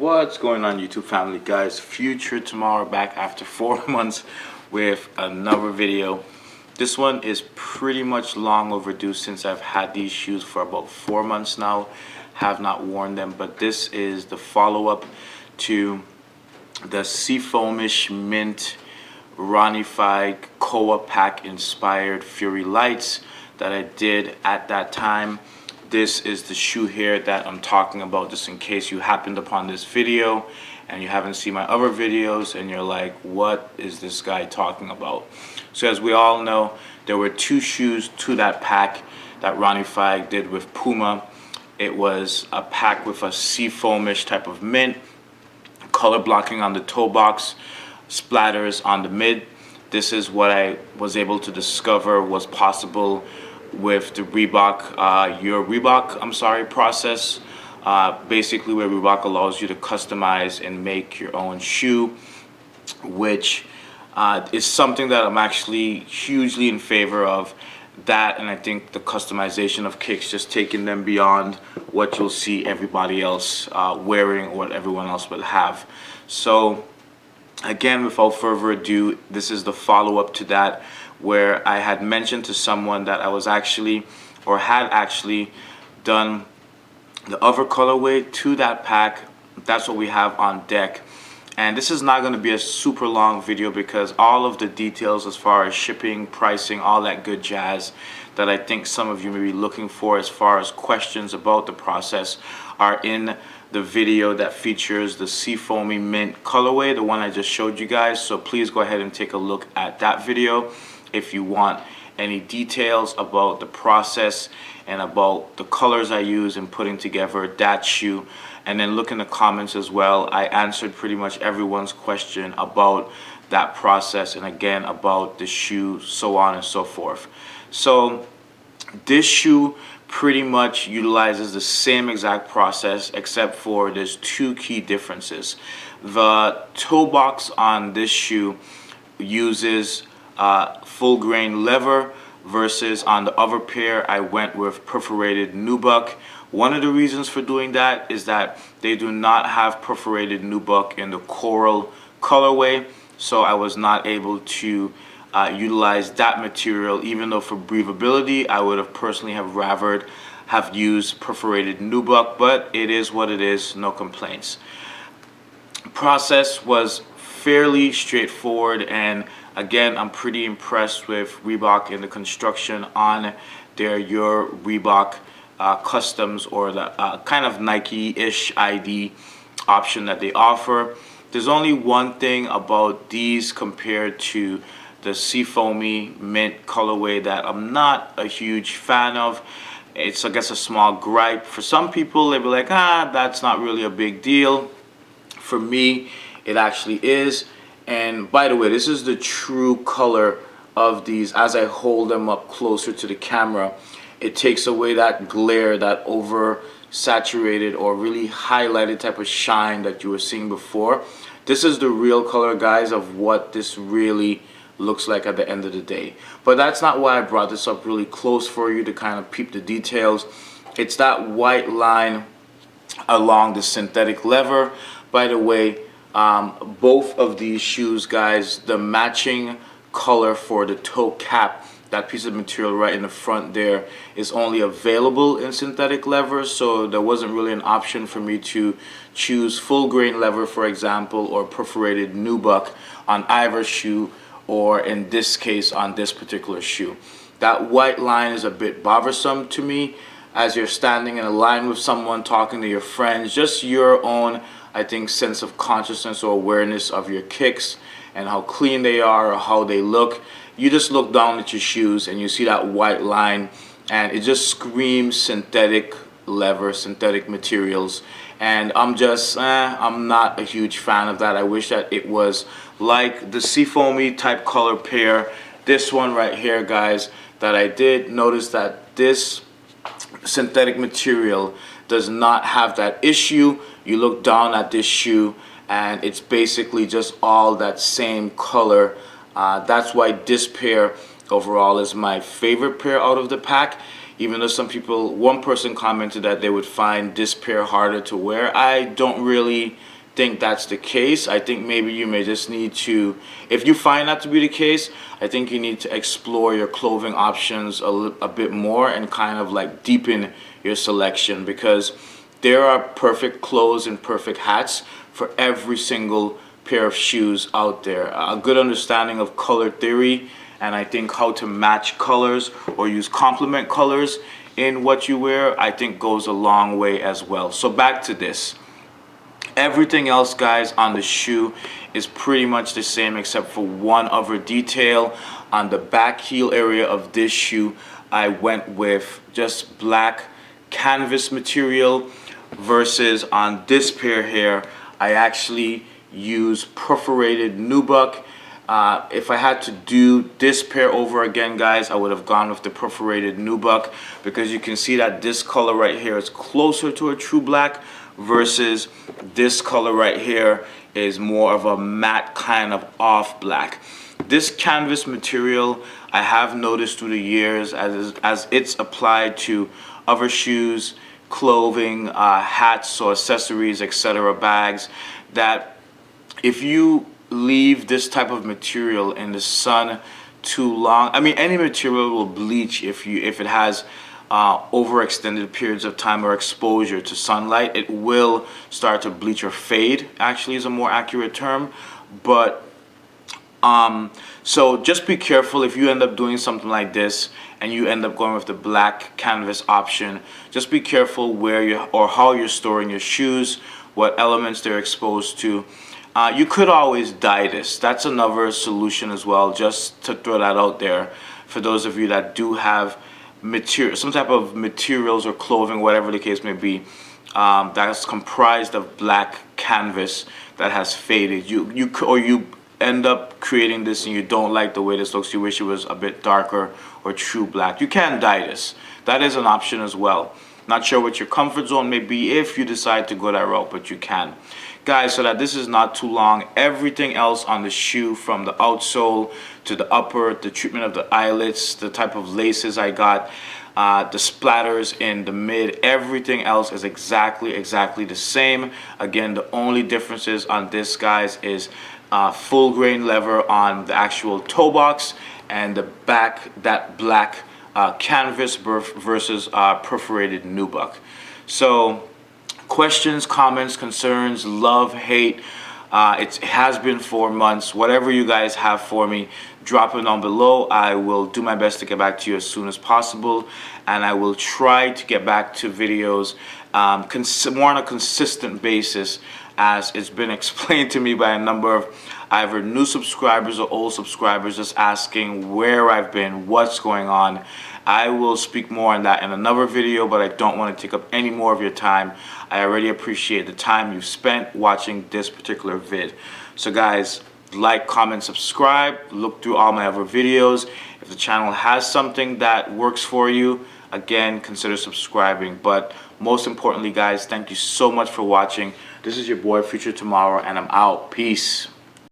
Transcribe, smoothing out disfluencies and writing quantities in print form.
What's going on, YouTube family? Guys, Future Tomorrow back after 4 months with another video. This one is pretty much long overdue since I've had these shoes for about 4 months now. Have not worn them, but this is the follow-up to the Seafoamish Mint Ronnie Fieg Koa Pack inspired Furylite that I did at that time. This is the shoe here that I'm talking about, just in case you happened upon this video and you haven't seen my other videos and you're like, what is this guy talking about? So as we all know, there were 2 shoes to that pack that Ronnie Fieg did with Puma. It was a pack with a seafoamish type of mint, color blocking on the toe box, splatters on the mid. This is what I was able to discover was possible with the Reebok process, basically where Reebok allows you to customize and make your own shoe, which is something that I'm actually hugely in favor of. That, and I think the customization of kicks, just taking them beyond what you'll see everybody else wearing or what everyone else will have. So again, without further ado, this is the follow-up to that, where I had mentioned to someone that I was actually, or had actually done the other colorway to that pack. That's what we have on deck. And this is not going to be a super long video because all of the details as far as shipping, pricing, all that good jazz that I think some of you may be looking for as far as questions about the process are in the video that features the Seafoamy Mint colorway, the one I just showed you guys. So please go ahead and take a look at that video if you want any details about the process and about the colors I use in putting together that shoe. And then look in the comments as well. I answered pretty much everyone's question about that process and again about the shoe, so on and so forth. So this shoe pretty much utilizes the same exact process, except for there's 2 key differences. The toe box on this shoe uses full grain leather versus on the other pair I went with perforated nubuck. One of the reasons for doing that is that they do not have perforated nubuck in the coral colorway, so I was not able to utilize that material, even though for breathability I would have personally rather have used perforated nubuck, but it is what it is, no complaints. Process was fairly straightforward, and again, I'm pretty impressed with Reebok in the construction on their Your Reebok Customs, or the kind of Nike-ish ID option that they offer. There's only one thing about these compared to the Seafoamy Mint colorway that I'm not a huge fan of. It's, I guess, a small gripe. For some people, they'll be like, that's not really a big deal. For me, it actually is. And by the way, this is the true color of these. As I hold them up closer to the camera, it takes away that glare, that over-saturated or really highlighted type of shine that you were seeing before. This is the real color, guys, of what this really looks like at the end of the day. But that's not why I brought this up really close for you to kind of peep the details. It's that white line along the synthetic leather. By the way, both of these shoes, guys, the matching color for the toe cap, that piece of material right in the front there, is only available in synthetic leather, so there wasn't really an option for me to choose full grain leather, for example, or perforated nubuck on either shoe, or in this case on this particular shoe. That white line is a bit bothersome to me as you're standing in a line with someone, talking to your friends, just your own, I think, sense of consciousness or awareness of your kicks and how clean they are or how they look. You just look down at your shoes and you see that white line, and it just screams synthetic leather, synthetic materials. And I'm just, I'm not a huge fan of that. I wish that it was like the Seafoamy type color pair. This one right here, guys, that I did notice that this synthetic material does not have that issue. You look down at this shoe and it's basically just all that same color. That's why this pair overall is my favorite pair out of the pack. even though one person commented that they would find this pair harder to wear. I don't really think that's the case. I think maybe you may just need to, if you find that to be the case, I think you need to explore your clothing options a bit more and kind of like deepen your selection, because there are perfect clothes and perfect hats for every single pair of shoes out there. A good understanding of color theory, and I think how to match colors or use complement colors in what you wear, I think goes a long way as well. So back to this. Everything else, guys, on the shoe is pretty much the same except for one other detail. On the back heel area of this shoe, I went with just black canvas material, versus on this pair here, I actually use perforated nubuck. If I had to do this pair over again, guys, I would have gone with the perforated nubuck, because you can see that this color right here is closer to a true black, versus this color right here is more of a matte kind of off black. This canvas material, I have noticed through the years, as it's applied to other shoes, clothing, hats or accessories, etc., bags, that if you leave this type of material in the sun too long, I mean, any material will bleach if it has overextended periods of time or exposure to sunlight. It will start to bleach or fade, actually is a more accurate term. But so just be careful if you end up doing something like this and you end up going with the black canvas option. Just be careful where you or how you're storing your shoes, what elements they're exposed to. You could always dye this. That's another solution as well, just to throw that out there for those of you that do have material, some type of materials or clothing, whatever the case may be, that's comprised of black canvas that has faded. You end up creating this and you don't like the way this looks, you wish it was a bit darker or true black, you can dye this. That is an option as well. Not sure what your comfort zone may be if you decide to go that route, but you can. Guys, so that this is not too long, everything else on the shoe, from the outsole to the upper, the treatment of the eyelets, the type of laces I got, the splatters in the mid, everything else is exactly the same. Again, the only differences on this, guys, is full grain leather on the actual toe box, and the back, that black canvas versus perforated nubuck. So questions, comments, concerns, love, hate, it has been 4 months. Whatever you guys have for me, drop it down below. I will do my best to get back to you as soon as possible, and I will try to get back to videos more on a consistent basis, as it's been explained to me by a number of either new subscribers or old subscribers, just asking where I've been, what's going on. I will speak more on that in another video, but I don't want to take up any more of your time. I already appreciate the time you've spent watching this particular vid. So guys, like, comment, subscribe, look through all my other videos. If the channel has something that works for you, again, consider subscribing. But most importantly, guys, thank you so much for watching. This is your boy Future Tomorrow, and I'm out. Peace.